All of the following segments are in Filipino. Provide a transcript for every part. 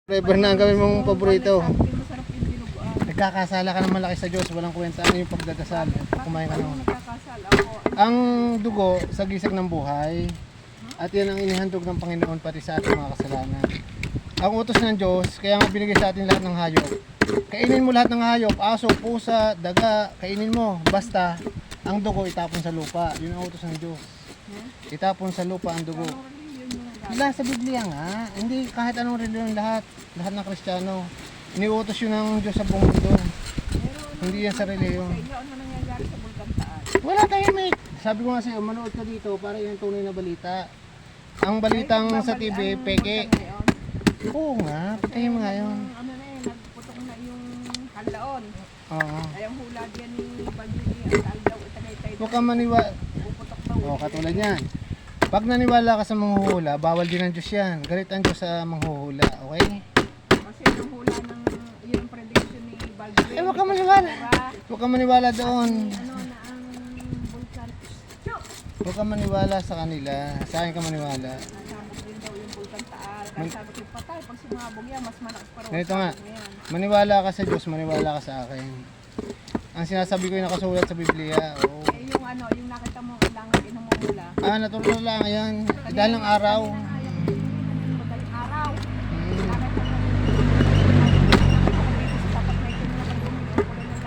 Forever na ang gawin mong paborito. Sabi ko, masarap yung dinuguan. Nagkakasala ka ng malaki sa Diyos, walang kwenta ano yung pagdadasal. Kumain ka Ano naman. nagkakasal ako? Ang dugo sa gisag ng buhay, at yan ang inihandog ng Panginoon pati sa ating mga kasalanan. Ang utos ng Diyos, kaya nga binigay sa atin lahat ng hayop. Kainin mo lahat ng hayop, aso, pusa, daga, kainin mo. Basta, ang dugo itapon sa lupa. Yun ang utos ng Diyos. Itapon sa lupa ang dugo. Wala sa Biblia nga. Hindi kahit anong reliyon lahat ng Kristiyano. Iniutos yun ng Diyos sa buong mundo. Hindi yan sa reliyon. Sa inyo, ano nangyayari sa Bulkan Taal? Wala tayo, mate. Sabi ko nga sa'yo, manood ka dito para yung tunay na balita. Ang balitang sa TV, peke. Oo nga, patayin mo nga yun. Ano na eh, nagputok na yung halaon. Oo. Ay, ang hula diyan ni Bagyo ang aldaw, itagay-tay. Huwag kang maniwala. Puputok daw. Oo, katulad yan. Pag naniwala ka sa manghuhula, bawal din ang Diyos yan. Galit ang Diyos sa manghuhula, okay? Kasi yung hula ng, yung prediction ni Bagyo. Eh, huwag kang maniwala. Huwag kang maniwala doon. Ano na ang Bulkan. Huwag kang maniwala sa kanila. Sa akin ka maniwala. Nasabog din daw yung Bulkan Taal. Kaya sabi ko, patay, pag sumabog yan, mas malakas pa raw. Ganito nga. sabog na yan. Maniwala ka sa Diyos, maniwala ka sa akin. Ang sinasabi ko yung nakasulat sa Biblia. Oo. Eh, yung ano, yung nakita mo langit inumumula. Natural lang yan. Dahil ng araw. Madaling araw.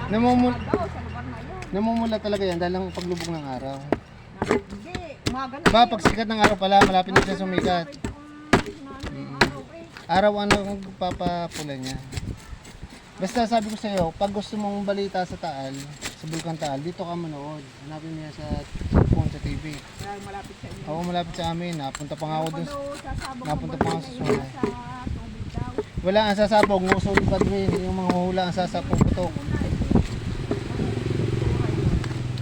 Namumula, Daw, sa lugar na yun. namumula talaga yan dahil ng paglubog ng araw. Hindi, umaga na. Ba, pag sikat ng araw pala, malapit na siya sumikat. Araw ano ang papapula niya. Basta sabi ko sa iyo, pag gusto mong balita sa Taal, sa Bulkan Taal, dito ka manood. Hanapin mo yan sa phone sa TV. Dahil malapit sa inyo. Ako malapit sa amin, napunta pa nga ako dun. Napunta pa nga sa sa sunay. tubig daw. Wala ang sasabog, ngusol pa rin. Yung mga hula ang sasapong putok.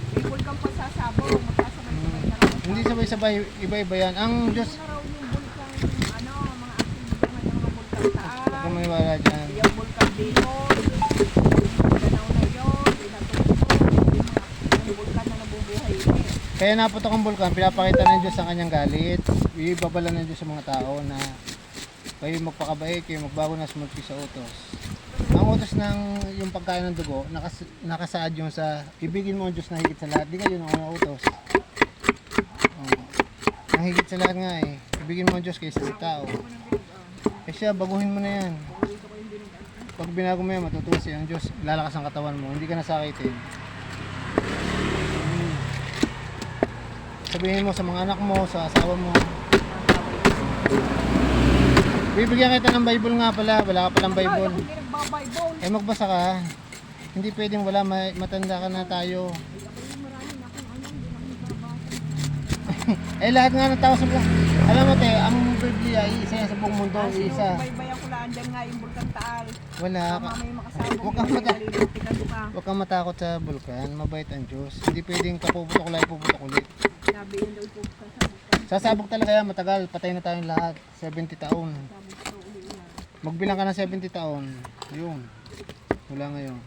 May bulkan pa sasabog, magsasabay-sabay na raw. Hindi sabay-sabay, iba-iba yan. Ang Diyos, Ano raw yung bulkan, ano, mga aktibidad ng mga bulkan huwag Taal. kang maniwala dyan. Yung bulkan Bicol, yung Ganaw na yun, Pinatuto, yung bulkan na nabubuhay ulit. Kaya naputok ang bulkan, pinapakita ng Diyos ang kanyang galit. Ibabala ng Diyos sa mga tao na kayo magpakabait, kayo magbago na sumunod kayo sa utos. Ang utos ng yung pagkain ng dugo, nakasaad yung sa ibigin mo ang Diyos na higit sa lahat. Di kayo ang unang utos. Ang higit sa lahat nga eh. Ibigin mo ang Diyos kaysa sa tao. Eh siya, baguhin mo na yan. Pag binago mo yan, matutuwa siya ang Diyos. Lalakas ang katawan mo, hindi ka nasakitin. Sabihin mo sa mga anak mo, sa asawa mo. Bibigyan kita ng Bible nga pala, wala ka palang Bible. Hindi nagbabible. Eh magbasa ka. Hindi pwedeng wala, matanda ka na tayo. Eh lahat nga ng tao sa buong. Alam mo te, ang Biblia isa yan sa buong mundo, isa. Baybayan ko lang dyan nga yung Bulkan Taal. Wala ka. Tama may makasabog. Huwag kang mata- Malilitikan pa. Huwag kang matakot sa bulkan, mabait ang Diyos. Hindi pwedeng kapuputok lang, puputok ulit. Sabi yun daw po sasabog. Sasabog talaga yan, matagal, patay na tayong lahat. 70 taon. Sabog ko uli yan. Magbilang ka ng 70 taon. Yun. Wala ngayon.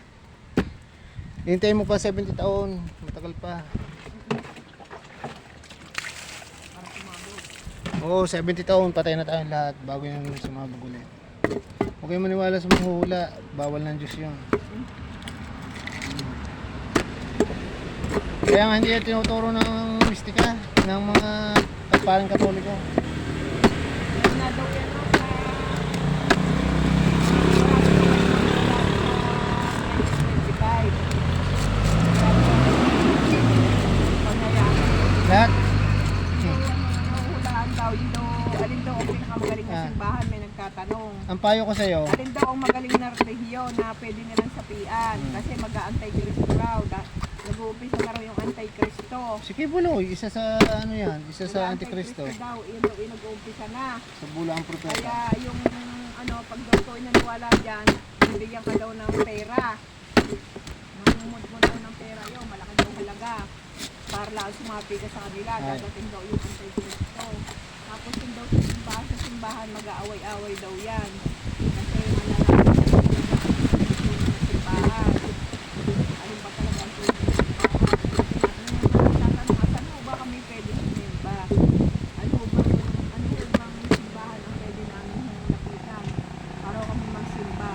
Hintayin mo pa 70 taon. Matagal pa. Oo, 70 taon. Patay na tayong lahat bago yung sumabog ulit. Huwag kayong maniwala sa mga hula. Bawal ng Diyos yun. Kaya nga hindi yan tinuturo ng mistika ng mga parang Katoliko. Yan na daw yan no, sa 1925. Pangyayari. Lahat. Nahuhulaan daw, yun daw, alin daw ang pinakamagaling na simbahan, may nagtatanong. Ang payo ko sa'yo, Alin daw ang magaling na relihiyon na pwede nilang sapian kasi mag-a-anti-Kristo raw. Nag-uumpisa na raw yung anti-Kristo. si Kibuloy, isa sa ano yan, isa sa Antikristo. Daw, yun daw yung nag-uumpisa na. Sa bula ang propeta. Kaya yung ano, pag daw ko naniwala dyan, bibigyan ka daw ng pera. Mamumod mo daw ng pera yun, malaki daw halaga. Para lang sumapi ka sa kanila, Ay. dadating daw yung anti-Kristo. Tapos yung daw sa simbahan, mag-aaway-away daw yan.